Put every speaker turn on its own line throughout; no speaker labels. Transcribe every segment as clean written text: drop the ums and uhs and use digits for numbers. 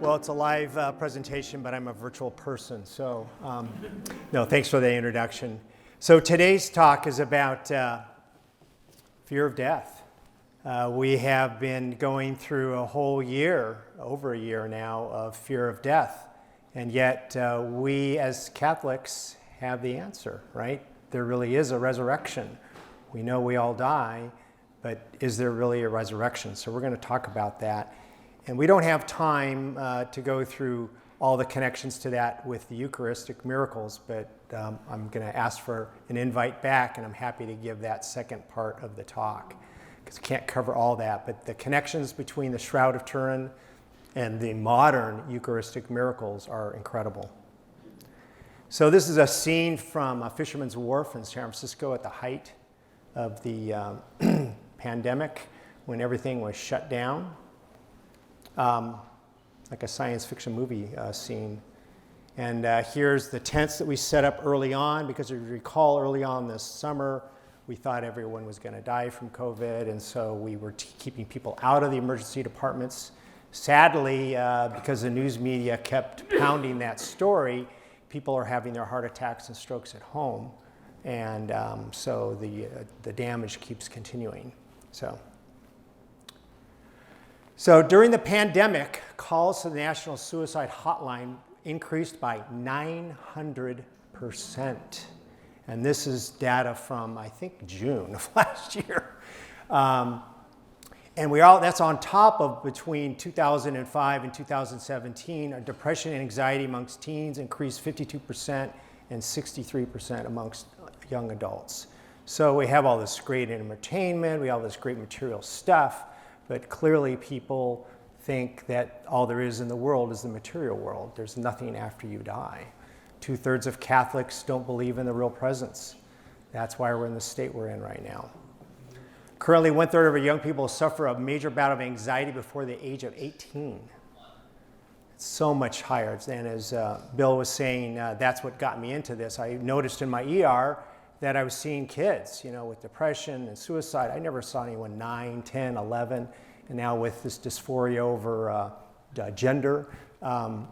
Well, it's a live presentation, but I'm a virtual person, so no, thanks for the introduction. So today's talk is about fear of death. We have been going through a whole year, over a year now, of fear of death, and yet we as Catholics have the answer, right? There really is a resurrection. We know we all die, but is there really a resurrection? So we're going to talk about that. And we don't have time to go through all the connections to that with the Eucharistic miracles, but I'm going to ask for an invite back, and I'm happy to give that second part of the talk, because I can't cover all that. But the connections between the Shroud of Turin and the modern Eucharistic miracles are incredible. So this is a scene from a Fisherman's Wharf in San Francisco at the height of the pandemic, when everything was shut down. Like a science fiction movie scene. And here's the tents that we set up early on, because if you recall, early on this summer, we thought everyone was going to die from COVID, and so we were keeping people out of the emergency departments. Sadly, because the news media kept pounding that story, people are having their heart attacks and strokes at home, and so the damage keeps continuing. So during the pandemic, calls to the National Suicide Hotline increased by 900%. And this is data from, I think, June of last year. And that's on top of between 2005 and 2017, depression and anxiety amongst teens increased 52% and 63% amongst young adults. So we have all this great entertainment, we have all this great material stuff, but clearly people think that all there is in the world is the material world. There's nothing after you die. 2/3 of Catholics don't believe in the real presence. That's why we're in the state we're in right now. Currently, 1/3 of our young people suffer a major bout of anxiety before the age of 18. It's so much higher. And as Bill was saying, that's what got me into this. I noticed in my ER that I was seeing kids, with depression and suicide. I never saw anyone 9, 10, 11. And now with this dysphoria over gender,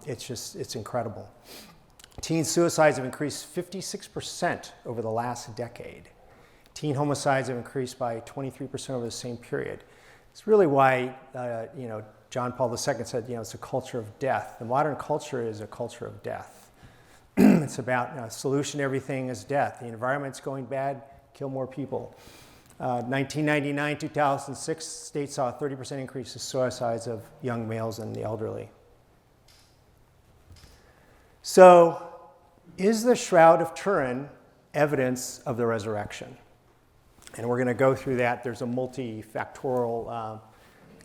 it's incredible. Teen suicides have increased 56% over the last decade. Teen homicides have increased by 23% over the same period. It's really why, John Paul II said, it's a culture of death. The modern culture is a culture of death. It's about a solution to everything is death. The environment's going bad, kill more people. 1999, 2006, states saw a 30% increase in suicides of young males and the elderly. So, is the Shroud of Turin evidence of the resurrection? And we're going to go through that. There's a multifactorial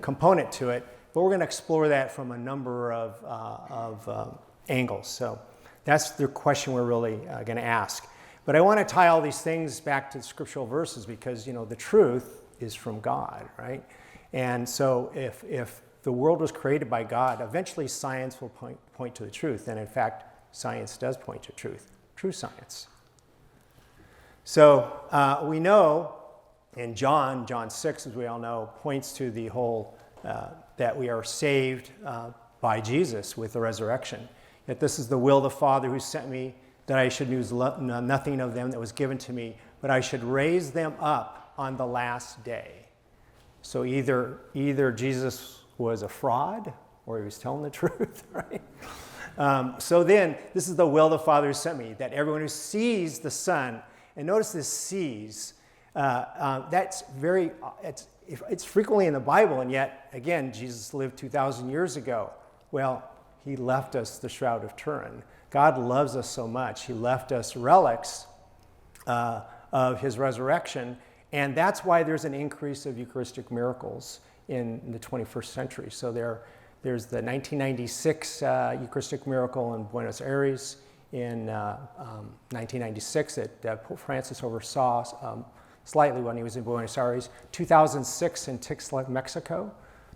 component to it, but we're going to explore that from a number of angles. So that's the question we're really going to ask. But I want to tie all these things back to the scriptural verses, because the truth is from God, right? And so if the world was created by God, eventually science will point to the truth. And in fact, science does point to truth, true science. So we know, and John 6, as we all know, points to the whole, that we are saved by Jesus with the resurrection. That this is the will of the Father who sent me, that I should lose nothing of them that was given to me, but I should raise them up on the last day. So either Jesus was a fraud, or he was telling the truth, right? So then, this is the will of the Father who sent me, that everyone who sees the Son, and notice this sees, it's frequently in the Bible, and yet, again, Jesus lived 2,000 years ago. Well, he left us the Shroud of Turin. God loves us so much. He left us relics of his resurrection, and that's why there's an increase of Eucharistic miracles in the 21st century. So there's the 1996 Eucharistic miracle in Buenos Aires in 1996 that Pope Francis oversaw slightly when he was in Buenos Aires, 2006 in Tixla, Mexico,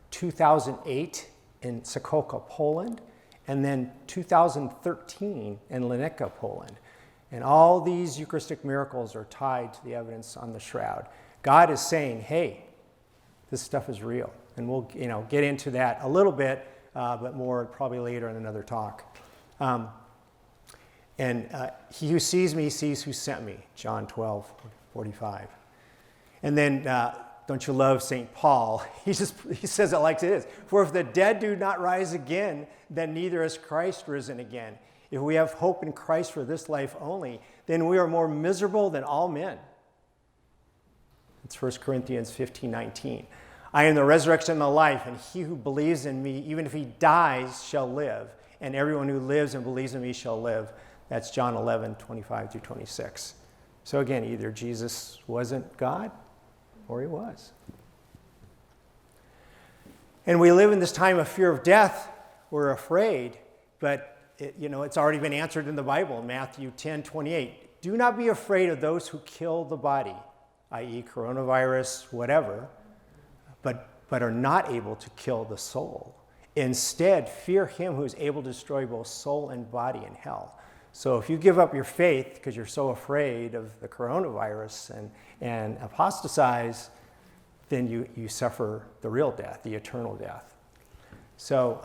2008 in Sokolka, Poland, and then 2013 in Linica, Poland. And all these Eucharistic miracles are tied to the evidence on the shroud. God is saying, hey, this stuff is real. And we'll get into that a little bit but more probably later in another talk. He who sees me sees who sent me, John 12:45. And then, don't you love St. Paul? He says it like it is. For if the dead do not rise again, then neither has Christ risen again. If we have hope in Christ for this life only, then we are more miserable than all men. It's 1 Corinthians 15:19. I am the resurrection and the life, and he who believes in me, even if he dies, shall live. And everyone who lives and believes in me shall live. That's John 11:25-26. So again, either Jesus wasn't God or he was. And we live in this time of fear of death. We're afraid, but it's already been answered in the Bible, Matthew 10:28. Do not be afraid of those who kill the body, i.e. coronavirus, whatever, but are not able to kill the soul. Instead, fear him who is able to destroy both soul and body in hell. So if you give up your faith because you're so afraid of the coronavirus and apostatize, then you suffer the real death, the eternal death. So,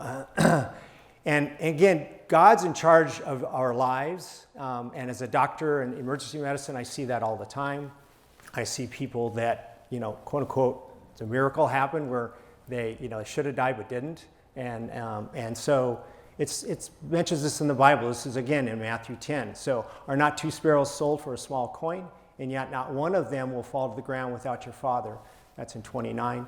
and again, God's in charge of our lives. And as a doctor in emergency medicine, I see that all the time. I see people that, quote unquote, it's a miracle happened where they should have died but didn't. And so it mentions this in the Bible. This is again in Matthew 10. So are not 2 sparrows sold for a small coin? And yet not one of them will fall to the ground without your Father. That's in 29.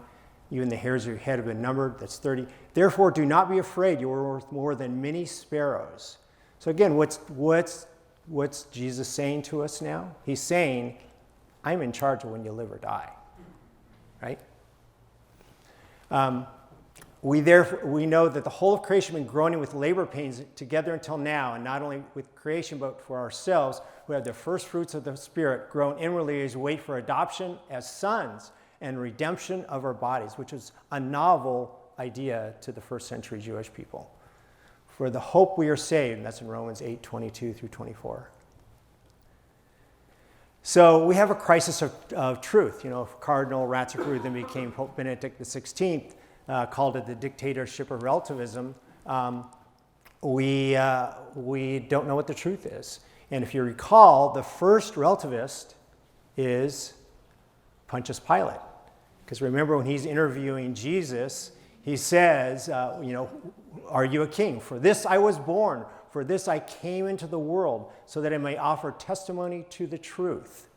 Even the hairs of your head have been numbered. That's 30. Therefore do not be afraid. You are worth more than many sparrows. So again, what's Jesus saying to us now? He's saying, I'm in charge of when you live or die. Right? We know that the whole of creation has been groaning with labor pains together until now, and not only with creation, but for ourselves, who have the first fruits of the Spirit, grown inwardly as we wait for adoption as sons and redemption of our bodies, which is a novel idea to the first century Jewish people. For the hope we are saved, and that's in Romans 8:22-24. So we have a crisis of truth. Cardinal Ratzinger then became Pope Benedict XVI, called it the dictatorship of relativism. We don't know what the truth is. And if you recall, the first relativist is Pontius Pilate. Because remember, when he's interviewing Jesus, he says, are you a king? For this I was born. For this I came into the world, so that I may offer testimony to the truth.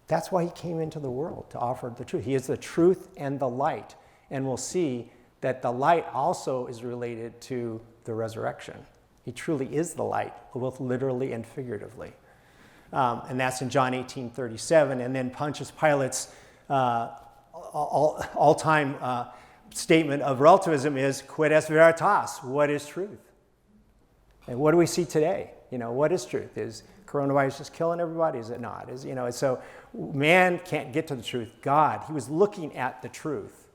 That's why he came into the world, to offer the truth. He is the truth and the light. And we'll see that the light also is related to the resurrection. He truly is the light, both literally and figuratively. And that's in John 18:37. And then Pontius Pilate's all-time statement of relativism is, quid est veritas? What is truth? And what do we see today? What is truth? Is coronavirus just killing everybody? Is it not? So man can't get to the truth. God, he was looking at the truth.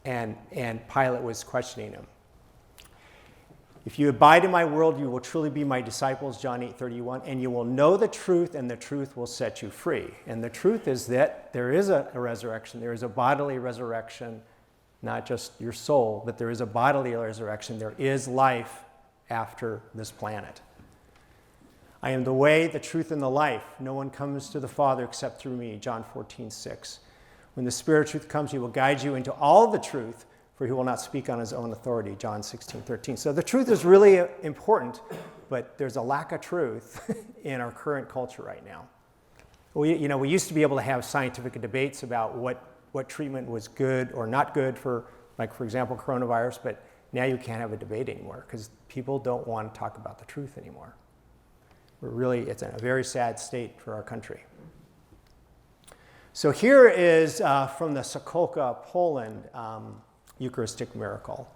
And Pilate was questioning him. If you abide in my word, you will truly be my disciples, John 8:31, and you will know the truth, and the truth will set you free. And the truth is that there is a resurrection. There is a bodily resurrection, not just your soul, but there is a bodily resurrection. There is life after this planet. I am the way, the truth, and the life. No one comes to the Father except through me, John 14:6. When the Spirit of truth comes, he will guide you into all the truth, for he will not speak on his own authority, John 16:13. So the truth is really important, but there's a lack of truth in our current culture right now. We used to be able to have scientific debates about what treatment was good or not good for example, coronavirus, but now you can't have a debate anymore because people don't want to talk about the truth anymore. It's in a very sad state for our country. So here is from the Sokolka, Poland, Eucharistic miracle.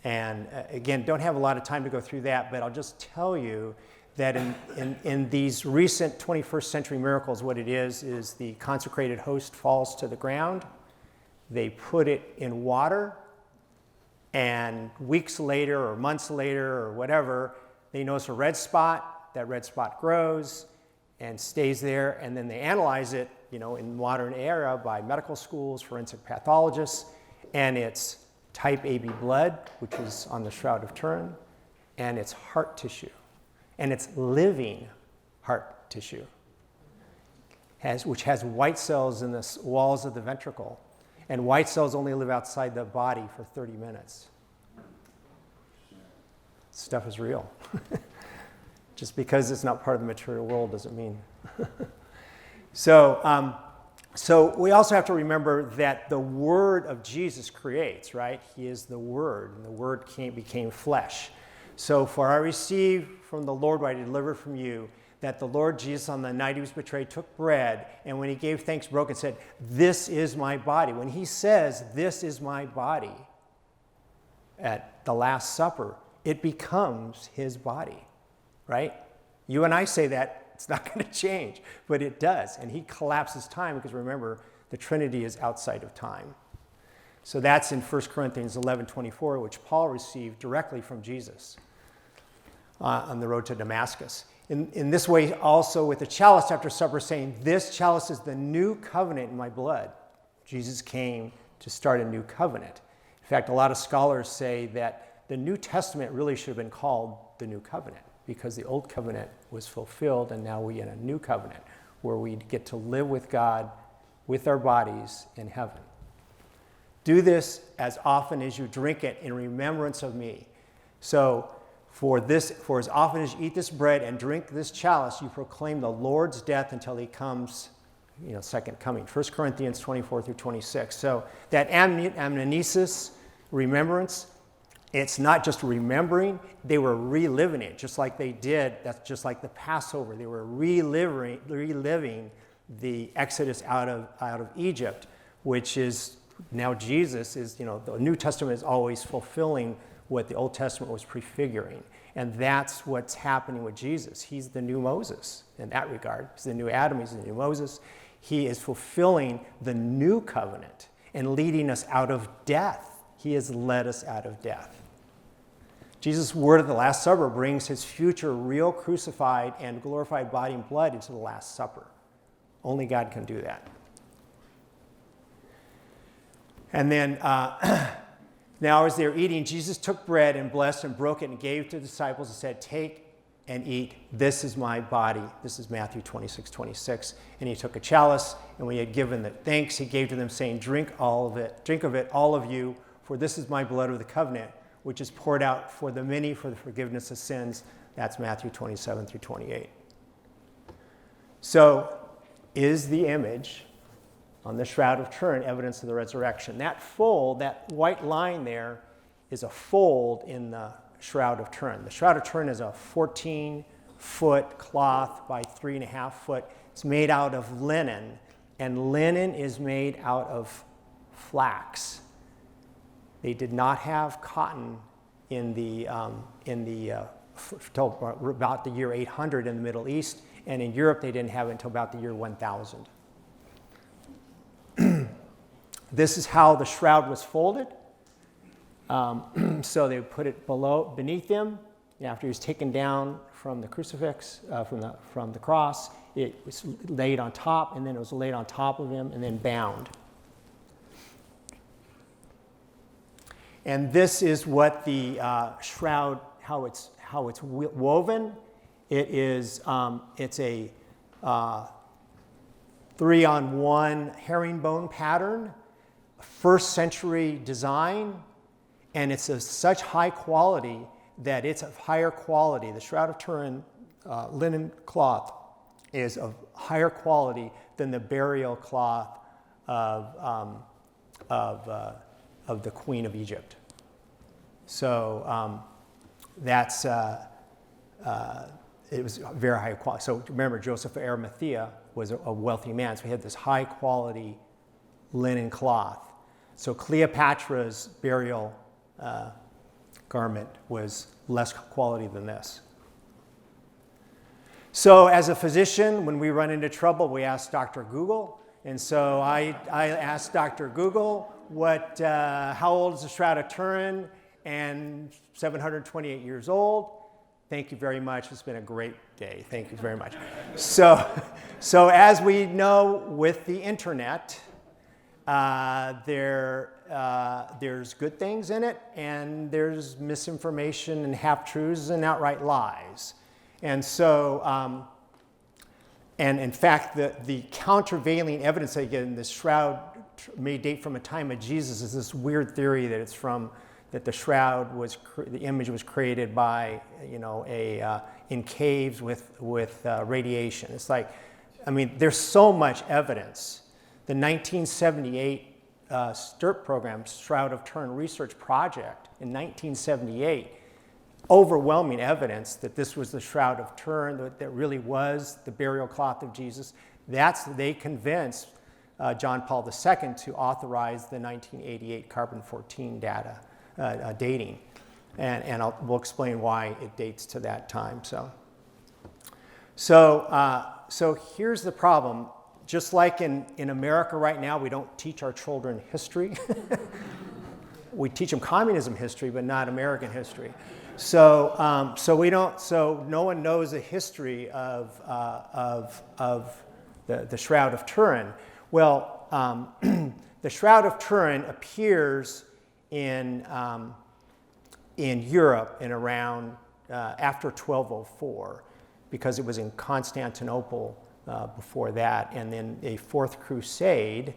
And again, don't have a lot of time to go through that, but I'll just tell you that in these recent 21st century miracles, what it is the consecrated host falls to the ground. They put it in water, and weeks later or months later or whatever, they notice a red spot. That red spot grows and stays there, and then they analyze it, in modern era by medical schools, forensic pathologists, and it's type AB blood, which is on the Shroud of Turin, and it's heart tissue. And it's living heart tissue, which has white cells in the walls of the ventricle. And white cells only live outside the body for 30 minutes. Stuff is real. Just because it's not part of the material world doesn't mean. So we also have to remember that the Word of Jesus creates, right? He is the Word, and the Word became flesh. So for I received from the Lord what I delivered from you, that the Lord Jesus on the night he was betrayed took bread, and when he gave thanks, broke and said, "This is my body." When he says, "This is my body," at the Last Supper, it becomes his body, right? You and I say that, it's not going to change, but it does. And he collapses time because remember, the Trinity is outside of time. So that's in 1 Corinthians 11:24, which Paul received directly from Jesus on the road to Damascus. In this way also with the chalice after supper, saying, "This chalice is the new covenant in my blood." Jesus came to start a new covenant. In fact, a lot of scholars say that the New Testament really should have been called the New Covenant, because the old covenant was fulfilled, and now we're in a new covenant where we get to live with God with our bodies in heaven. Do this as often as you drink it in remembrance of me. So for as often as you eat this bread and drink this chalice, you proclaim the Lord's death until he comes, second coming. 1 Corinthians 24-26. So that amnesis, remembrance, it's not just remembering, they were reliving it, just like they did. That's just like the Passover. They were reliving the Exodus out of Egypt, which is now Jesus is, the New Testament is always fulfilling what the Old Testament was prefiguring. And that's what's happening with Jesus. He's the new Moses in that regard. He's the new Adam, he's the new Moses. He is fulfilling the new covenant and leading us out of death. He has led us out of death. Jesus' word at the Last Supper brings his future real crucified and glorified body and blood into the Last Supper. Only God can do that. And then, now as they were eating, Jesus took bread and blessed and broke it and gave to the disciples and said, "Take and eat. This is my body." This is Matthew 26:26. And he took a chalice, and when he had given the thanks, he gave to them, saying, Drink of it, all of you, for this is my blood of the covenant, which is poured out for the many for the forgiveness of sins. That's Matthew 27-28. So, is the image on the Shroud of Turin evidence of the resurrection? That fold, that white line there, is a fold in the Shroud of Turin. The Shroud of Turin is a 14-foot cloth by 3.5 foot. It's made out of linen, and linen is made out of flax. They did not have cotton until about the year 800 in the Middle East, and in Europe they didn't have it until about the year 1000. This is how the shroud was folded. So they would put it beneath him. After he was taken down from the crucifix, from the cross, it was laid on top, and then it was laid on top of him, and then bound. And this is what the shroud, how it's woven. It's a 3-on-1 herringbone pattern, first century design, and it's of such high quality that it's of higher quality. The Shroud of Turin linen cloth is of higher quality than the burial cloth of the Queen of Egypt. So that's it was very high quality. So remember, Joseph of Arimathea was a wealthy man, so he had this high quality linen cloth. So Cleopatra's burial garment was less quality than this. So as a physician, when we run into trouble, we ask Dr. Google. And so I asked Dr. Google, how old is the Shroud of Turin? And 728 years old. Thank you very much. It's been a great day. Thank you very much. So as we know with the internet, There's good things in it, and there's misinformation and half-truths and outright lies. And so, and in fact, the countervailing evidence that you get in this shroud may date from a time of Jesus is this weird theory that it's from, that the shroud was, the image was created by, in caves with radiation. It's like, I mean, there's so much evidence. The 1978 STIRP program, Shroud of Turin Research Project, in 1978, overwhelming evidence that this was the Shroud of Turin, that really was the burial cloth of Jesus. They convinced John Paul II to authorize the 1988 carbon-14 data dating, and we'll explain why it dates to that time. So here's the problem. Just like in America right now, we don't teach our children history. We teach them communism history, but not American history. So no one knows the history of the Shroud of Turin. Well, the Shroud of Turin appears in Europe in around after 1204, because it was in Constantinople before that, and then a Fourth Crusade,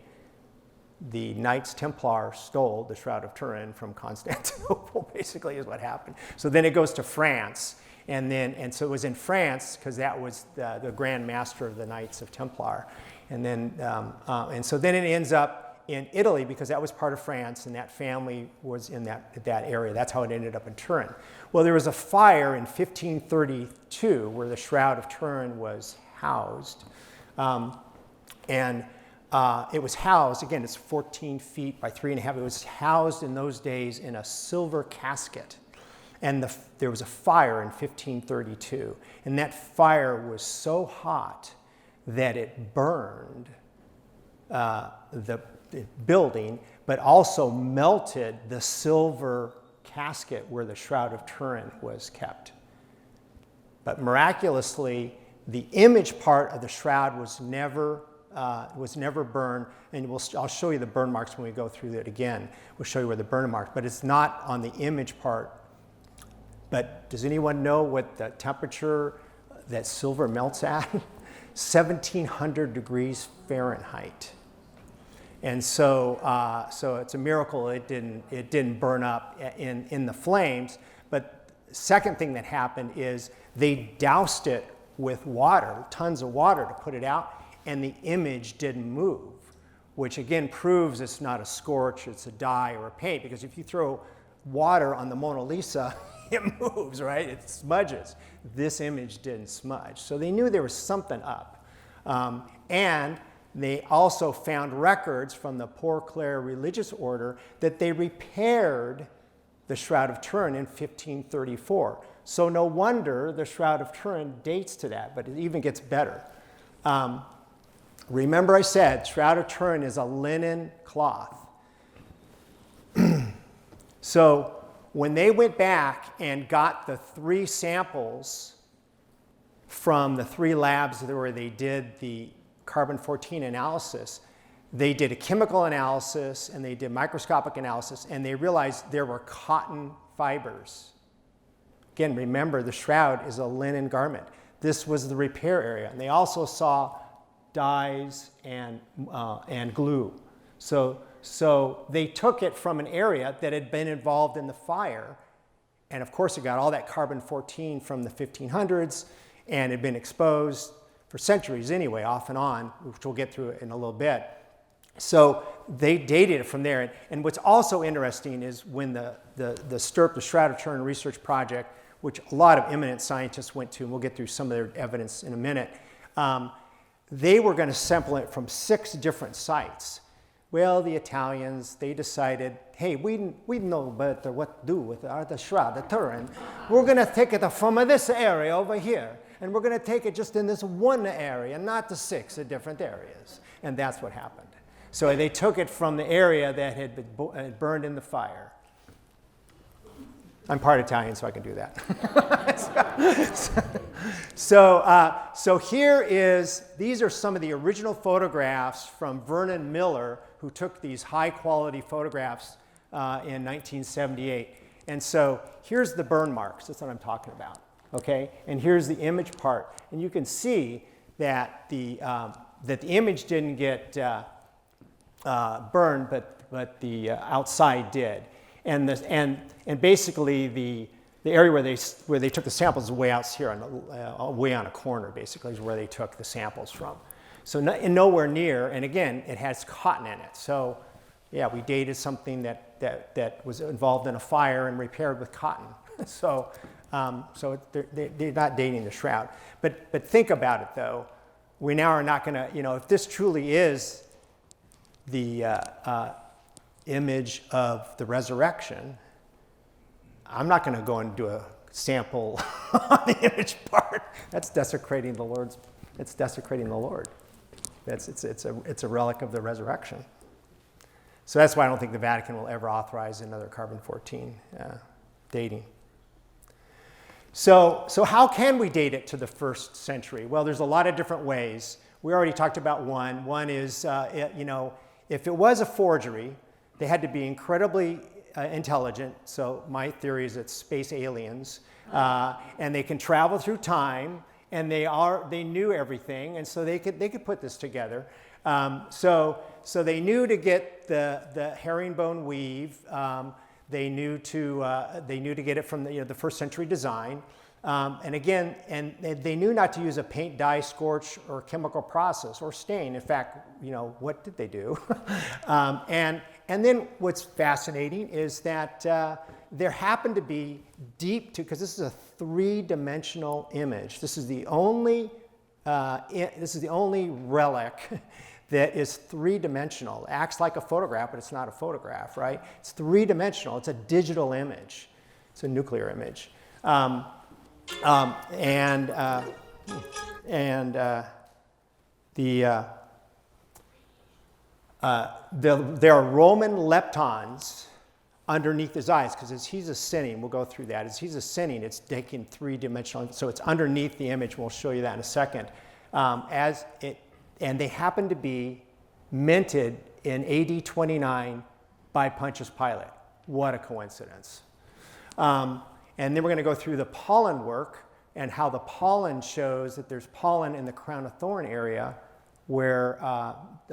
the Knights Templar stole the Shroud of Turin from Constantinople, basically is what happened. So then it goes to France, and so it was in France because that was the Grand Master of the Knights of Templar, and so then it ends up in Italy because that was part of France, and that family was in that area. That's how it ended up in Turin. Well, there was a fire in 1532 where the Shroud of Turin was housed, it was housed, again, it's 14 feet by 3.5. It was housed in those days in a silver casket. And there was a fire in 1532. And that fire was so hot that it burned the building, but also melted the silver casket where the Shroud of Turin was kept. But miraculously, the image part of the shroud was never burned, and I'll show you the burn marks when we go through it again. We'll show you where the burn marks, but it's not on the image part. But does anyone know what the temperature that silver melts at? 1,700 degrees Fahrenheit. And so it's a miracle it didn't burn up in the flames. But the second thing that happened is they doused it with water, tons of water to put it out, and the image didn't move, which again proves it's not a scorch, it's a dye or a paint, because if you throw water on the Mona Lisa, it moves, right? It smudges. This image didn't smudge. So they knew there was something up. And they also found records from the Poor Clare religious order that they repaired the Shroud of Turin in 1534. So no wonder the Shroud of Turin dates to that, but it even gets better. Remember I said Shroud of Turin is a linen cloth. So when they went back and got the 3 samples from the 3 labs where they did the carbon-14 analysis, they did a chemical analysis and they did microscopic analysis, and they realized there were cotton fibers. Again, remember, the shroud is a linen garment. This was the repair area. And they also saw dyes and glue. So they took it from an area that had been involved in the fire. And of course, it got all that carbon-14 from the 1500s and had been exposed for centuries anyway, off and on, which we'll get through in a little bit. So they dated it from there. And what's also interesting is when the STIRP, the Shroud of Turin Research Project, which a lot of eminent scientists went to, and we'll get through some of their evidence in a minute, they were going to sample it from 6 different sites. Well, the Italians, they decided, hey, we know better what to do with the Shroud of Turin. We're going to take it from this area over here, and we're going to take it just in this one area, not the 6 different areas. And that's what happened. So they took it from the area that had been burned in the fire. I'm part Italian, so I can do that. So these are some of the original photographs from Vernon Miller, who took these high quality photographs in 1978. And so here's the burn marks. That's what I'm talking about. Okay, and here's the image part, and you can see that the image didn't get burned, but the outside did, and basically the area where they took the samples is way out here, way on a corner, basically, is where they took the samples from. So nowhere near, and again, it has cotton in it. So yeah, we dated something that was involved in a fire and repaired with cotton. So they're not dating the shroud. But think about it, though. We now are not going to, if this truly is the image of the resurrection, I'm not going to go and do a sample on the image part. That's desecrating the Lord's. It's desecrating the Lord. It's a relic of the resurrection. So that's why I don't think the Vatican will ever authorize another carbon-14 dating. So how can we date it to the 1st century? Well, there's a lot of different ways. We already talked about one. One is, if it was a forgery, they had to be incredibly intelligent. So my theory is it's space aliens, and they can travel through time, and they knew everything, and so they could put this together. So they knew to get the herringbone weave. They knew to get it from the 1st century design, and again, they knew not to use a paint, dye, scorch, or chemical process or stain. In fact, what did they do? And then what's fascinating is that there happened to be because this is a 3-dimensional image. This is the only relic that is 3-dimensional. It acts like a photograph, but it's not a photograph, right? It's 3-dimensional. It's a digital image. It's a nuclear image. There are Roman leptons underneath his eyes, because as he's ascending, we'll go through that. As he's ascending, it's taking 3-dimensional, so it's underneath the image. We'll show you that in a second. And they happen to be minted in AD 29 by Pontius Pilate. What a coincidence. And then we're going to go through the pollen work and how the pollen shows that there's pollen in the crown of thorn area where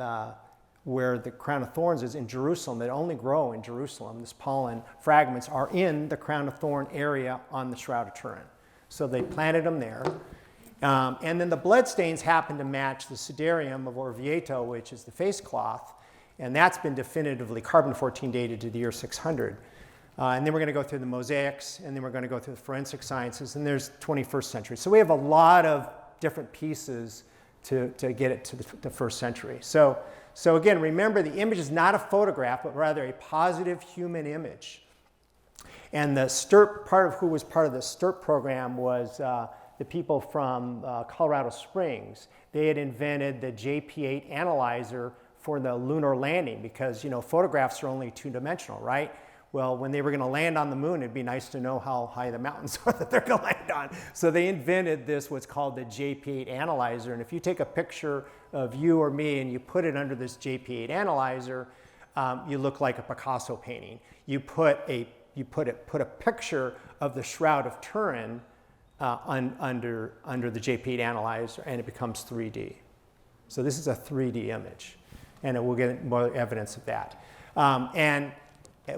the crown of thorns is in Jerusalem. They only grow in Jerusalem. This pollen fragments are in the crown of thorn area on the Shroud of Turin. So they planted them there. And then the bloodstains happen to match the Sudarium of Oviedo, which is the face cloth, and that's been definitively carbon-14 dated to the year 600. And then we're going to go through the mosaics, and then we're going to go through the forensic sciences, and there's 21st century. So we have a lot of different pieces to get it to the 1st century. So again, remember, the image is not a photograph, but rather a positive human image. And the STIRP, who was part of the STIRP program was the people from Colorado Springs. They had invented the JP8 analyzer for the lunar landing because, photographs are only 2-dimensional, right? Well, when they were going to land on the moon, it'd be nice to know how high the mountains are that they're going to land on. So they invented what's called the JP8 analyzer. And if you take a picture of you or me and you put it under this JP8 analyzer, you look like a Picasso painting. You put a picture of the Shroud of Turin under the JP8 analyzer, and it becomes 3D. So this is a 3D image, and we'll get more evidence of that. And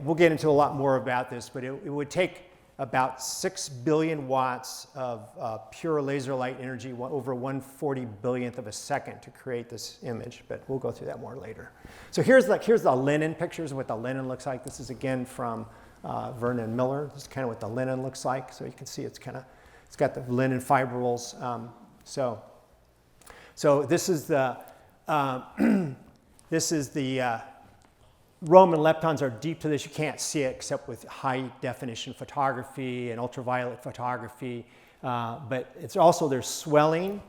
we'll get into a lot more about this, but it would take about 6 billion watts of pure laser light energy, over 1/40 billionth of a second to create this image, but we'll go through that more later. So here's the linen pictures of what the linen looks like. This is again from Vernon Miller. This is kind of what the linen looks like. So you can see it's got the linen fibrils. So this is the Roman leptons are deep to this. You can't see it except with high definition photography and ultraviolet photography. But it's also, there's swelling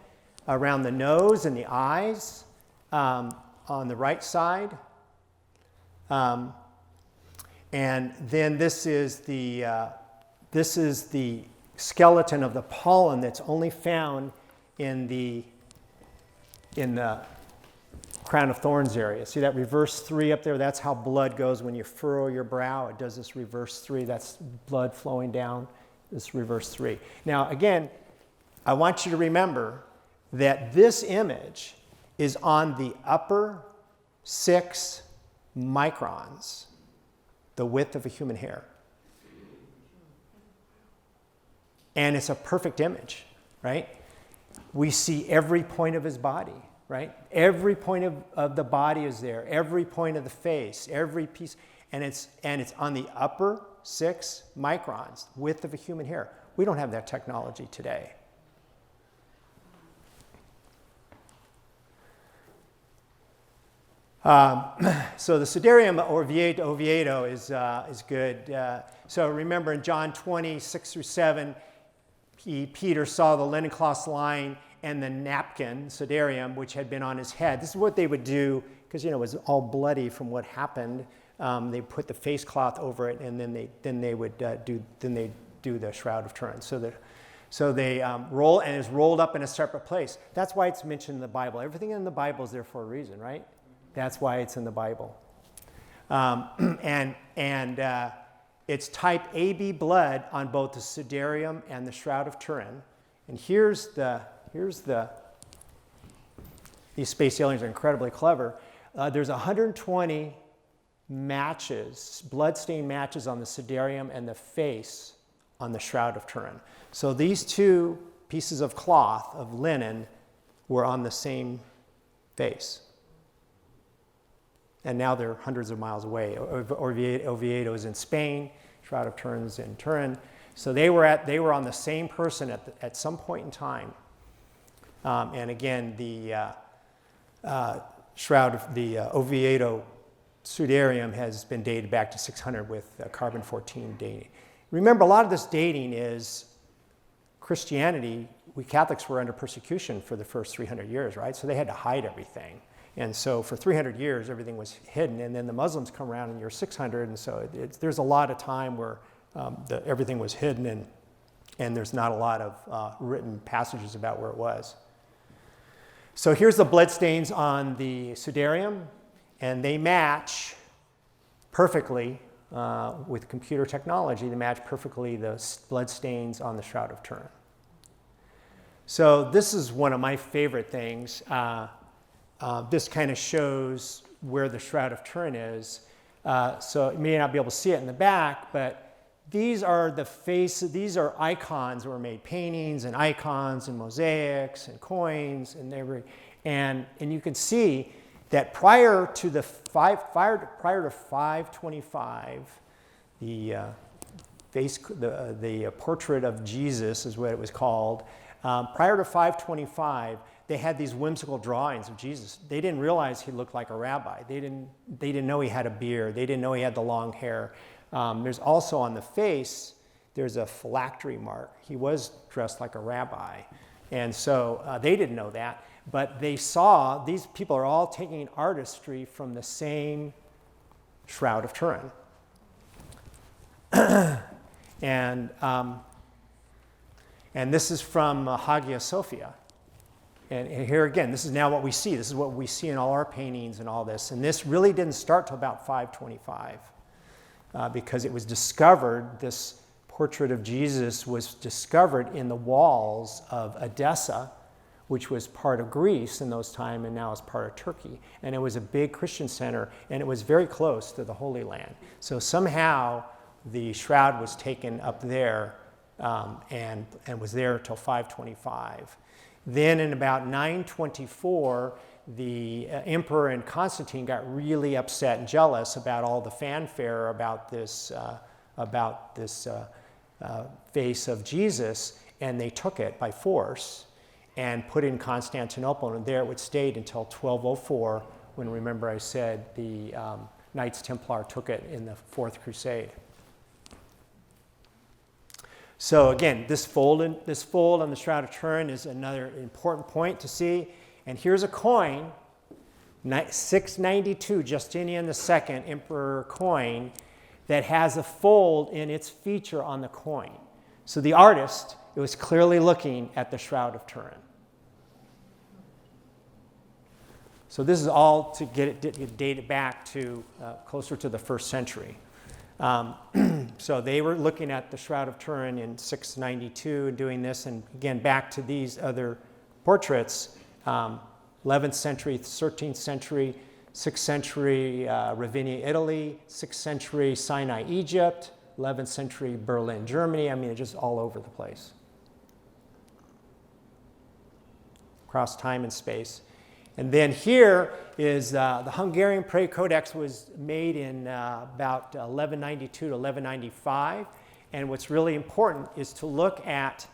around the nose and the eyes on the right side. And then this is the skeleton of the pollen that's only found in the crown of thorns area. See that reverse 3 up there? That's how blood goes when you furrow your brow. It does this reverse 3. That's blood flowing down this reverse 3. Now, again, I want you to remember that this image is on the upper 6 microns, the width of a human hair. And it's a perfect image, right? We see every point of his body, right? Every point of the body is there. Every point of the face, every piece. And it's on the upper 6 microns, width of a human hair. We don't have that technology today. So the Sudarium of Oviedo is good. So remember in John 20, 6 through 7, Peter saw the linen cloths lying and the napkin, Sudarium, which had been on his head. This is what they would do, because it was all bloody from what happened. They put the face cloth over it, and then they would do the Shroud of Turin. So they roll, and it's rolled up in a separate place. That's why it's mentioned in the Bible. Everything in the Bible is there for a reason, right? That's why it's in the Bible. It's type AB blood on both the Sudarium and the Shroud of Turin. And here's these space aliens are incredibly clever. There's 120 matches, bloodstained matches on the Sudarium and the face on the Shroud of Turin. So these 2 pieces of cloth, of linen, were on the same face. And now they're hundreds of miles away. Oviedo is in Spain, Shroud of Turin's in Turin. So they were on the same person at some point in time. And again, the Shroud of the Oviedo Sudarium has been dated back to 600 with carbon-14 dating. Remember, a lot of this dating is Christianity. We Catholics were under persecution for the first 300 years, right? So they had to hide everything. And so for 300 years, everything was hidden. And then the Muslims come around in year 600. And so there's a lot of time where everything was hidden, and there's not a lot of written passages about where it was. So here's the bloodstains on the Sudarium, and they match perfectly with computer technology. They match perfectly the bloodstains on the Shroud of Turin. So this is one of my favorite things. This kind of shows where the Shroud of Turin is. So you may not be able to see it in the back, but these are the faces, these are icons that were made, paintings and icons and mosaics and coins and you can see that prior to 525, the portrait of Jesus is what it was called. Prior to 525, they had these whimsical drawings of Jesus. They didn't realize he looked like a rabbi. They didn't know he had a beard. They didn't know he had the long hair. There's also on the face, there's a phylactery mark. He was dressed like a rabbi. And so they didn't know that. But they saw these people are all taking artistry from the same Shroud of Turin. And this is from Hagia Sophia. And here again, this is now what we see. This is what we see in all our paintings and all this. And this really didn't start till about 525 because it was discovered, this portrait of Jesus was discovered in the walls of Edessa, which was part of Greece in those times and now is part of Turkey. And it was a big Christian center, and it was very close to the Holy Land. So somehow the shroud was taken up there and was there till 525. Then in about 924, the emperor and Constantine got really upset and jealous about all the fanfare about this face of Jesus, and they took it by force and put it in Constantinople, and there it stayed until 1204, when, remember I said, the Knights Templar took it in the Fourth Crusade. So again, this fold on the Shroud of Turin is another important point to see. And here's a coin, 692 Justinian II Emperor coin, that has a fold in its feature on the coin. So the artist, it was clearly looking at the Shroud of Turin. So this is all to get it dated back to closer to the 1st century. So they were looking at the Shroud of Turin in 692 and doing this, and again back to these other portraits, 11th century, 13th century, 6th century Ravenna, Italy, 6th century Sinai, Egypt, 11th century Berlin, Germany. I mean, it's just all over the place. Across time and space. And then here is the Hungarian Prayer Codex was made in about 1192 to 1195. And what's really important is to look at,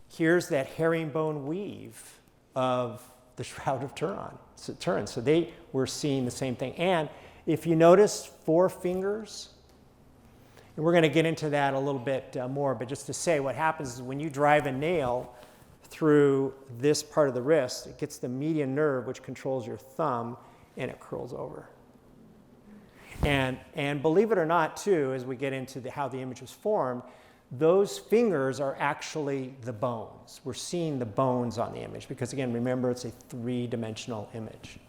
here's that herringbone weave of the Shroud of Turin. So they were seeing the same thing. And if you notice 4 fingers, and we're going to get into that a little bit more, but just to say what happens is when you drive a nail through this part of the wrist, it gets the median nerve, which controls your thumb, and it curls over. And believe it or not, too, as we get into how the image was formed, those fingers are actually the bones. We're seeing the bones on the image because, again, remember, it's a 3-dimensional image.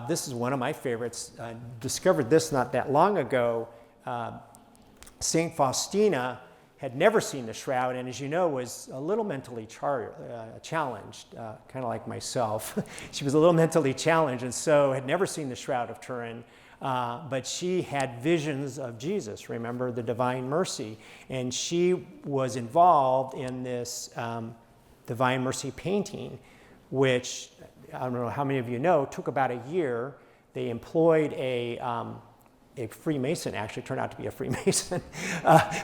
This is one of my favorites. I discovered this not that long ago. St. Faustina had never seen the shroud, and as you know, was a little mentally challenged, kind of like myself. She was a little mentally challenged, and so had never seen the Shroud of Turin, but she had visions of Jesus, remember, the divine mercy, and she was involved in this divine mercy painting, which, I don't know how many of you know, took about a year. They employed a Freemason, actually turned out to be a Freemason.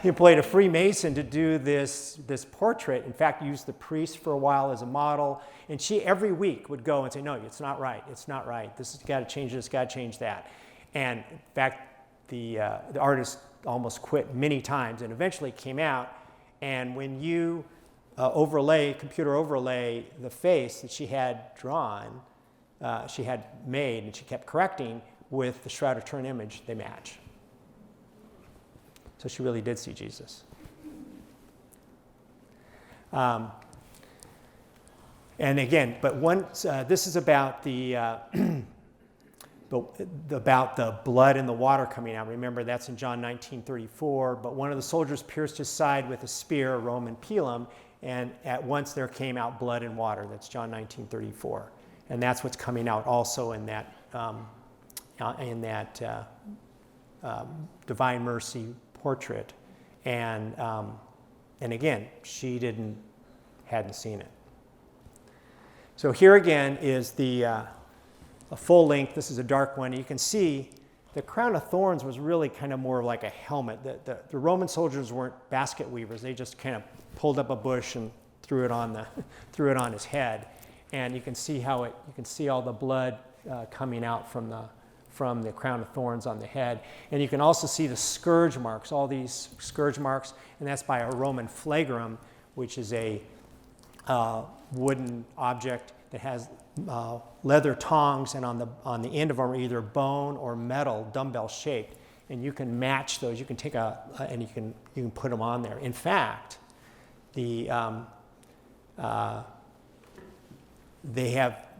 He employed a Freemason to do this portrait. In fact, used the priest for a while as a model. And she every week would go and say, no, it's not right, it's not right. This has got to change this, got to change that. And in fact, the artist almost quit many times and eventually came out. And when you computer overlay the face that she had drawn, she had made, and she kept correcting, with the Shroud of Turin image, they match. So she really did see Jesus. And again, but this is about about the blood and the water coming out. Remember, that's in John 19:34. But one of the soldiers pierced his side with a spear, a Roman pilum, and at once there came out blood and water. That's John 19:34. And that's what's coming out also in that Divine Mercy portrait, and again, she hadn't seen it. So here again is a full length. This is a dark one. You can see the crown of thorns was really kind of more like a helmet. The Roman soldiers weren't basket weavers. They just kind of pulled up a bush and threw it on his head, and you can see all the blood coming out from the crown of thorns on the head. And you can also see the scourge marks, all these scourge marks, and that's by a Roman flagrum, which is a wooden object that has leather tongs, and on the end of them are either bone or metal, dumbbell shaped. And you can match those. You can take and you can put them on there. In fact, the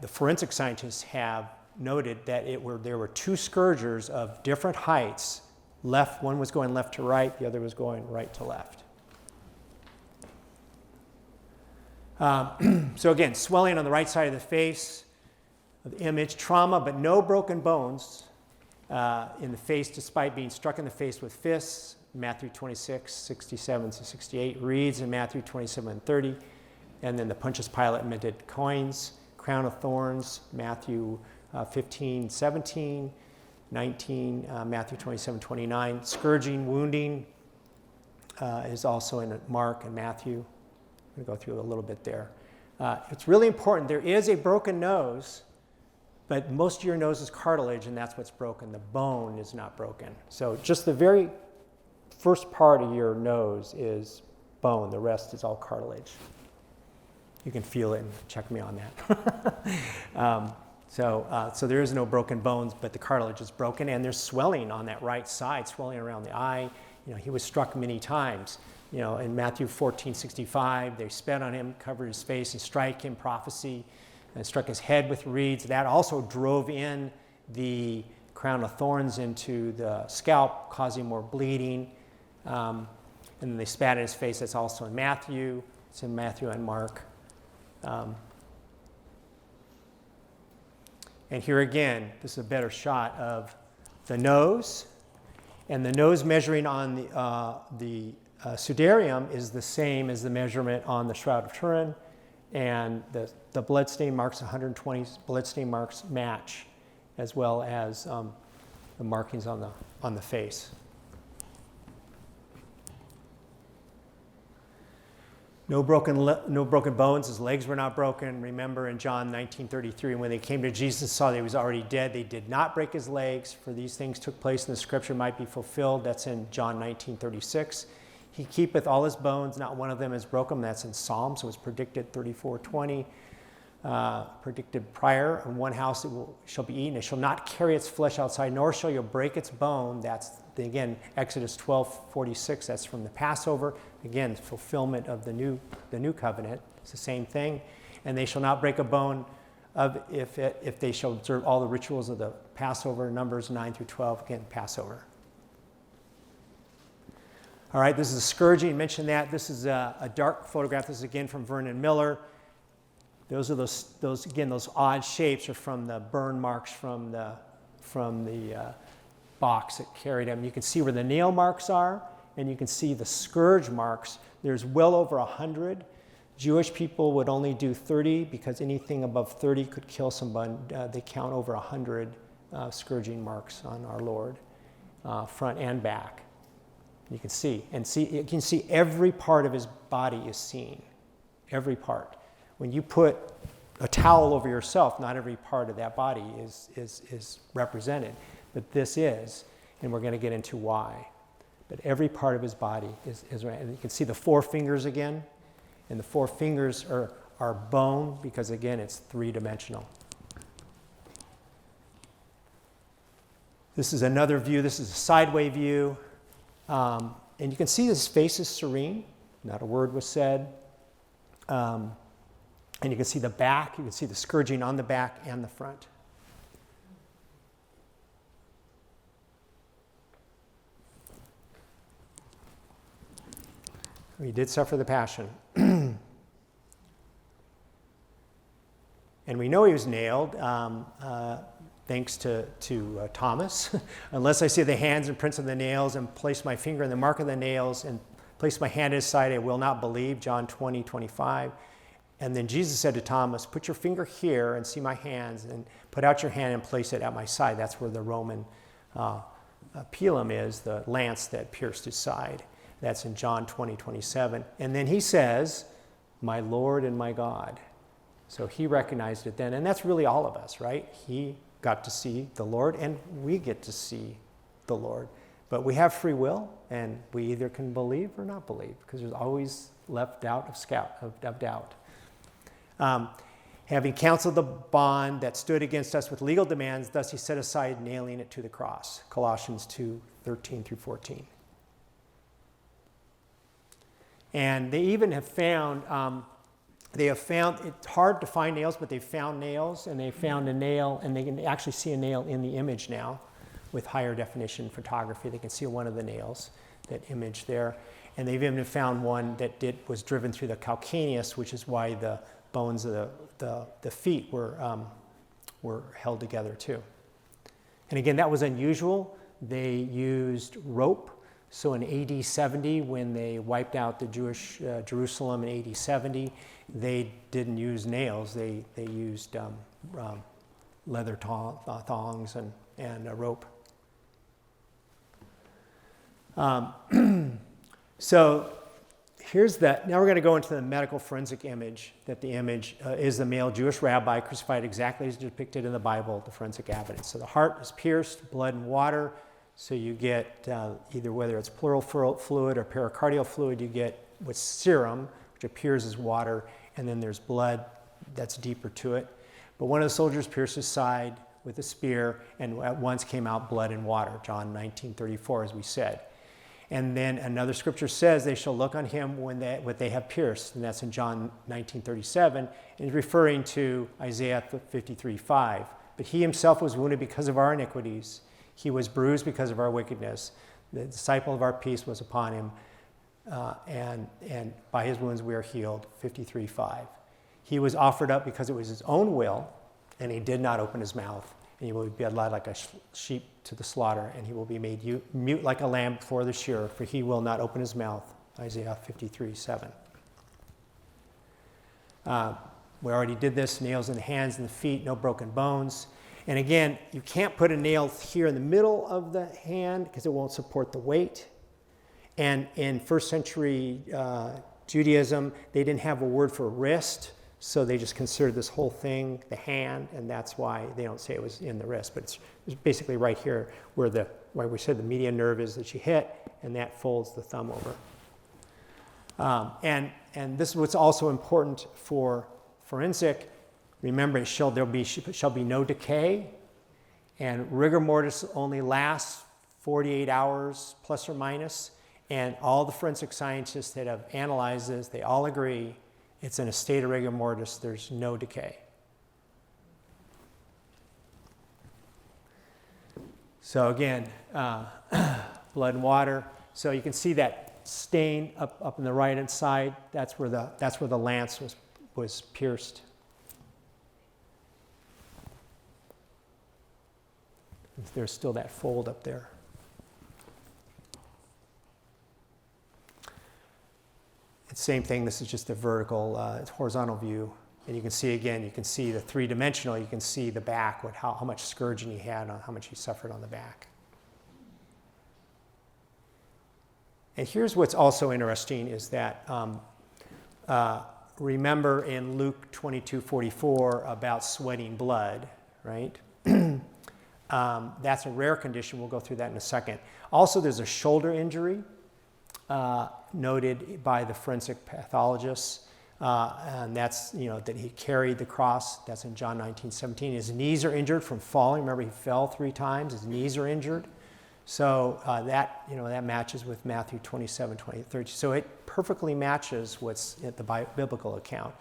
forensic scientists have noted that there were 2 scourgers of different heights. One was going left to right, the other was going right to left. So again, swelling on the right side of the face of the image, trauma, but no broken bones in the face despite being struck in the face with fists, Matthew 26, 67 to 68, reeds in Matthew 27 and 30, and then the Pontius Pilate minted coins, crown of thorns, Matthew 15, 17, 19, Matthew 27, 29. Scourging, wounding is also in Mark and Matthew. I'm going to go through a little bit there. It's really important. There is a broken nose, but most of your nose is cartilage, and that's what's broken. The bone is not broken. So just the very first part of your nose is bone. The rest is all cartilage. You can feel it and check me on that. So there is no broken bones, but the cartilage is broken, and there's swelling on that right side, swelling around the eye. He was struck many times. In Matthew 14:65, they spat on him, covered his face, and strike him, prophecy, and struck his head with reeds. That also drove in the crown of thorns into the scalp, causing more bleeding. And then they spat in his face. That's also in Matthew. It's in Matthew and Mark. And here again, this is a better shot of the nose. And the nose measuring on the Sudarium is the same as the measurement on the Shroud of Turin. And the bloodstain marks, 120 bloodstain marks match, as well as the markings on the face. No broken bones. His legs were not broken. Remember in John 19:33, when they came to Jesus and saw that he was already dead, they did not break his legs, for these things took place and the scripture might be fulfilled. That's in John 19:36. He keepeth all his bones, not one of them is broken. That's in Psalms. So it was predicted 34:20. Predicted prior, in one house shall be eaten. It shall not carry its flesh outside, nor shall you break its bone. That's, again, Exodus 12:46. That's from the Passover. Again, fulfillment of the new covenant. It's the same thing. And they shall not break a bone if they shall observe all the rituals of the Passover, Numbers 9-12. Again, Passover. All right, this is a scourging. Mentioned that. This is a dark photograph. This is again from Vernon Miller. Those are those odd shapes are from the burn marks from the box that carried him. You can see where the nail marks are, and you can see the scourge marks. There's well over 100. Jewish people would only do 30 because anything above 30 could kill someone. They count over 100 scourging marks on our Lord, front and back. You can see every part of his body is seen, every part. When you put a towel over yourself, not every part of that body is represented, but this is, and we're going to get into why. But every part of his body is and you can see the 4 fingers again, and the 4 fingers are bone because, again, it's 3-dimensional. This is another view. This is a sideway view. And you can see his face is serene. Not a word was said. And you can see the back. You can see the scourging on the back and the front. He did suffer the passion. And we know he was nailed thanks to Thomas. Unless I see the hands and prints of the nails and place my finger in the mark of the nails and place my hand in his side, I will not believe. John 20:25. And then Jesus said to Thomas, put your finger here and see my hands, and put out your hand and place it at my side. That's where the Roman pilum is, the lance that pierced his side. That's in John 20:27. And then he says, my Lord and my God. So he recognized it then. And that's really all of us, right? He got to see the Lord, and we get to see the Lord. But we have free will, and we either can believe or not believe, because there's always left doubt of doubt. Having canceled the bond that stood against us with legal demands, thus he set aside, nailing it to the cross. Colossians 2:13-14. And they even have found, it's hard to find nails, but they found nails, and they found a nail, and they can actually see a nail in the image now with higher definition photography. They can see one of the nails, that image there. And they've even found one that was driven through the calcaneus, which is why the bones of the feet were held together too. And again, that was unusual. They used rope. So in AD 70, when they wiped out the Jewish Jerusalem in AD 70, they didn't use nails. They used leather thongs and a rope. So here's that. Now we're going to go into the medical forensic image, that the image is the male Jewish rabbi crucified exactly as depicted in the Bible, the forensic evidence. So the heart is pierced, blood and water. So you get either whether it's pleural fluid or pericardial fluid, you get what's serum, which appears as water, and then there's blood that's deeper to it. But one of the soldiers pierced his side with a spear, and at once came out blood and water, John 19:34, as we said. And then another scripture says they shall look on him what they have pierced, and that's in John 19:37, and referring to Isaiah 53:5. But he himself was wounded because of our iniquities. He was bruised because of our wickedness. The disciple of our peace was upon him, and by his wounds we are healed, 53:5. He was offered up because it was his own will, and he did not open his mouth. And he will be led like a sheep to the slaughter, and he will be made mute like a lamb before the shearer, for he will not open his mouth, Isaiah 53:7. We already did this, nails in the hands and the feet, no broken bones. And again, you can't put a nail here in the middle of the hand because it won't support the weight. And in first century Judaism, they didn't have a word for wrist, so they just considered this whole thing the hand, and that's why they don't say it was in the wrist. But it's basically right here where we said the median nerve is that you hit, and that folds the thumb over. And this is what's also important for forensic. Remember, there shall be no decay, and rigor mortis only lasts 48 hours plus or minus. And all the forensic scientists that have analyzed this, they all agree it's in a state of rigor mortis. There's no decay. So again, blood and water. So you can see that stain up on the right hand side. That's where the lance was pierced. There's still that fold up there. Same thing, this is just a vertical, horizontal view. And you can see again, you can see the three-dimensional, you can see the back, how much scourging he had, how much he suffered on the back. And here's what's also interesting is that, remember in Luke 22:44 about sweating blood, right? That's a rare condition, we'll go through that in a second. Also, there's a shoulder injury. Noted by the forensic pathologists, and that's, that he carried the cross. That's in John 19:17. His knees are injured from falling. Remember, he fell 3 times. His knees are injured. So that matches with Matthew 27:20-30. So it perfectly matches what's at the biblical account.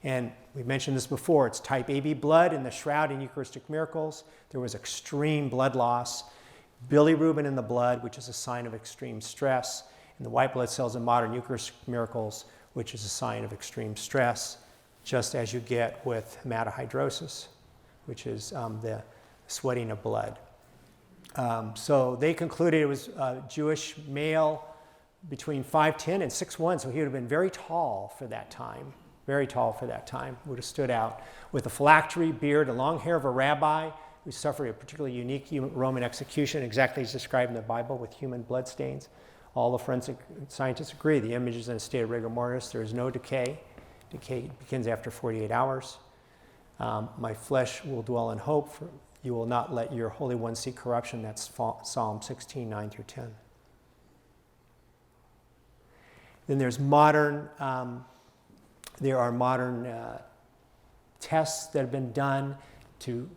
And we mentioned this before. It's type AB blood in the Shroud and Eucharistic miracles. There was extreme blood loss. Bilirubin in the blood, which is a sign of extreme stress. And the white blood cells in modern Eucharistic miracles, which is a sign of extreme stress, just as you get with hematihydrosis, which is the sweating of blood. So they concluded it was a Jewish male between 5'10" and 6'1", so he would have been very tall for that time. Very tall for that time, would have stood out. With a phylactery, beard, and long hair of a rabbi who suffered a particularly unique Roman execution, exactly as described in the Bible with human bloodstains. All the forensic scientists agree the image is in a state of rigor mortis. There is no decay. Decay begins after 48 hours. My flesh will dwell in hope, for you will not let your Holy One see corruption. That's Psalm 16:9-10. Then there are modern tests that have been done to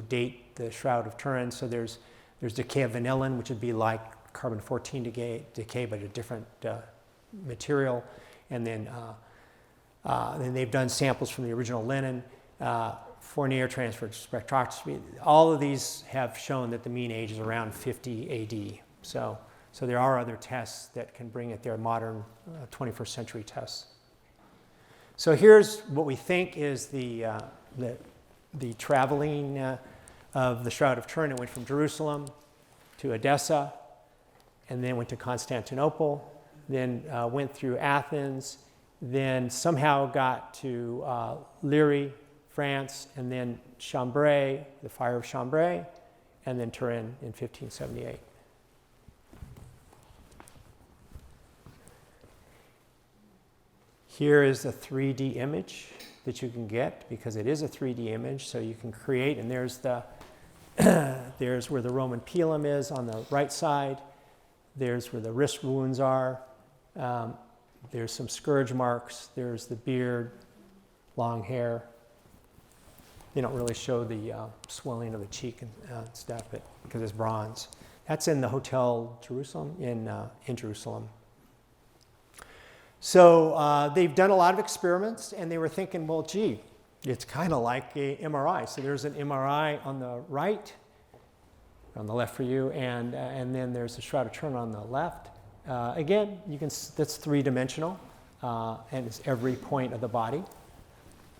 date the Shroud of Turin. So there's decay of vanillin, which would be like carbon-14 decay, but a different material. And then they've done samples from the original linen, Fournier transferred spectroscopy. All of these have shown that the mean age is around 50 AD. So there are other tests that can bring it there, modern 21st century tests. So here's what we think is the traveling of the Shroud of Turin. It went from Jerusalem to Edessa, and then went to Constantinople, then went through Athens, then somehow got to Liry, France, and then Chambray, the fire of Chambray, and then Turin in 1578. Here is a 3D image that you can get, because it is a 3D image, so you can create, and there's there's where the Roman pilum is on the right side. There's where the wrist wounds are. There's some scourge marks. There's the beard, long hair. They don't really show the swelling of the cheek and stuff, but because it's bronze. That's in the Hotel Jerusalem in Jerusalem. So they've done a lot of experiments, and they were thinking, well, gee, it's kind of like a MRI. So there's an MRI on the right, on the left for you, and then there's the Shroud of Turin on the left. Again, that's three-dimensional, and it's every point of the body.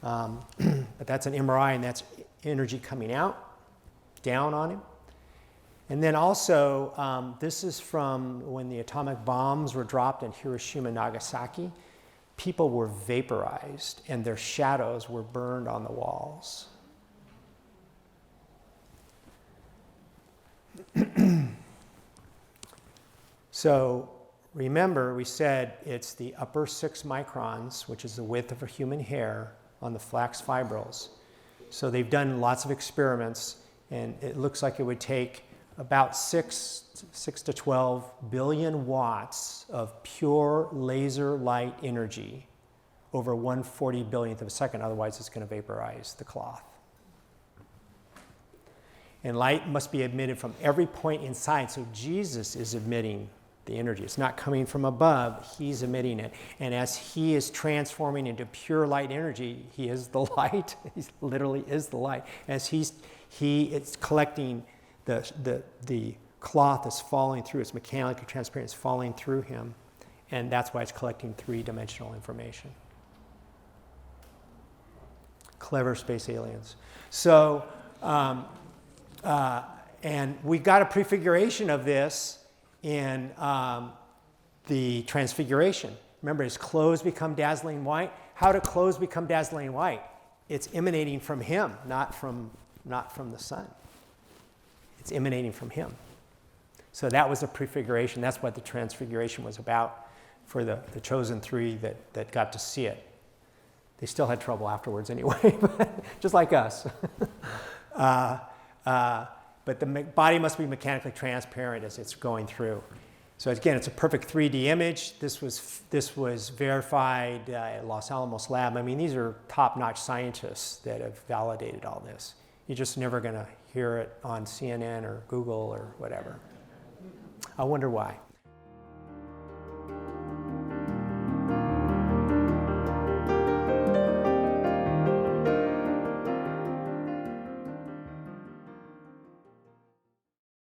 But that's an MRI, and that's energy coming out, down on him. And then also, this is from when the atomic bombs were dropped in Hiroshima and Nagasaki. People were vaporized, and their shadows were burned on the walls. So remember, we said it's the upper 6 microns, which is the width of a human hair, on the flax fibrils. So they've done lots of experiments, and it looks like it would take about 6 to 12 billion watts of pure laser light energy over 1/40 billionth of a second. Otherwise, it's going to vaporize the cloth. And light must be emitted from every point inside. So Jesus is emitting the energy. It's not coming from above. He's emitting it. And as he is transforming into pure light energy, he is the light. He literally is the light. As it's collecting, the cloth is falling through. It's mechanically transparent. It's falling through him. And that's why it's collecting three-dimensional information. Clever space aliens. So, and we got a prefiguration of this in the Transfiguration. Remember, his clothes become dazzling white. How do clothes become dazzling white? It's emanating from him, not from the sun. It's emanating from him. So that was a prefiguration. That's what the Transfiguration was about for the chosen three that got to see it. They still had trouble afterwards anyway, just like us. But the body must be mechanically transparent as it's going through. So again, it's a perfect 3D image. This was verified at Los Alamos lab. I mean, these are top-notch scientists that have validated all this. You're just never going to hear it on CNN or Google or whatever. I wonder why.